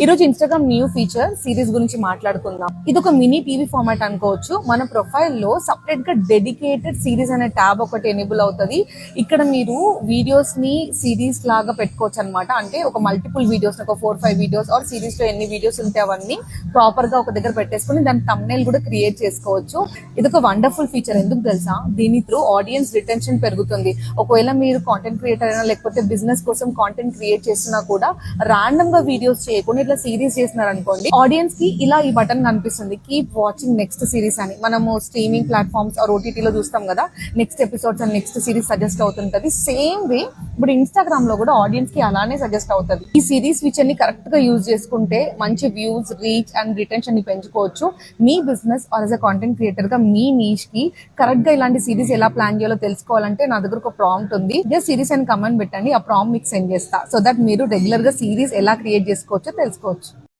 ఈ రోజు Instagram new feature series గురించి మాట్లాడుకుందాం. ఇది ఒక మినీ టీవీ ఫార్మాట్ అనుకోవచ్చు. మన ప్రొఫైల్ లో సపరేట్ గా డెడికేటెడ్ సిరీస్ అనే ట్యాబ్ ఒకటి ఎనేబుల్ అవుతుంది. ఇక్కడ మీరు వీడియోస్ ని సిరీస్ లాగా పెట్టుకోవచ్చు అనమాట. అంటే ఒక మల్టిపుల్ వీడియోస్, ఒక 4-5 వీడియోస్ ఆర్ సిరీస్ లో ఎన్ని వీడియోస్ ఉంటే అవన్నీ ప్రాపర్ గా ఒక దగ్గర పెట్టేసుకుని దాని thumbnail కూడా క్రియేట్ చేసుకోవచ్చు. ఇది ఒక వండర్ఫుల్ ఫీచర్. ఎందుకు తెలుసా? దీని త్రూ ఆడియన్స్ రిటెన్షన్ పెరుగుతుంది. ఒకవేళ మీరు కాంటెంట్ క్రియేటర్ అయినా లేకపోతే బిజినెస్ కోసం కాంటెంట్ క్రియేట్ చేసినా కూడా రాండమ్ గా వీడియోస్ చేయకుండా ఇట్లా సిరీస్ చేసినారు అనుకోండి, ఆడియన్స్ కి ఇలా ఈ బటన్ కనిపిస్తుంది, కీప్ వాచింగ్ నెక్స్ట్ సిరీస్ అని. మనము స్ట్రీమింగ్ ప్లాట్ఫామ్స్ ఆర్ ఓటీటీ లో చూస్తాం కదా, next episodes and next series suggest అవుతుంటది. సేమ్ వే ఇప్పుడు ఇన్స్టాగ్రామ్ లో కూడా ఆడియన్స్ కి అలానే సజెస్ట్ అవుతుంది. ఈ సిరీస్ ఫీచర్ ని కరెక్ట్ గా యూజ్ చేసుకుంటే మంచి వ్యూస్, రీచ్ అండ్ రిటెన్షన్ ని పెంచుకోవచ్చు. మీ business or as a content creator గా మీ నీష్ కి కరెక్ట్ గా ఇలాంటి సిరీస్ ఎలా ప్లాన్ చేయాలో తెలుసుకోవాలంటే నా దగ్గర ఒక ప్రాంప్ట్ ఉంది. జస్ట్ సిరీస్ అని కమెంట్ పెట్టండి, ఆ ప్రాంప్ట్ మీకు సెండ్ చేస్తా. సో దట్ మీరు రెగ్యులర్ గా సిరీస్ ఎలా క్రియేట్ చేసుకోవచ్చో తెలుసుకోవచ్చు.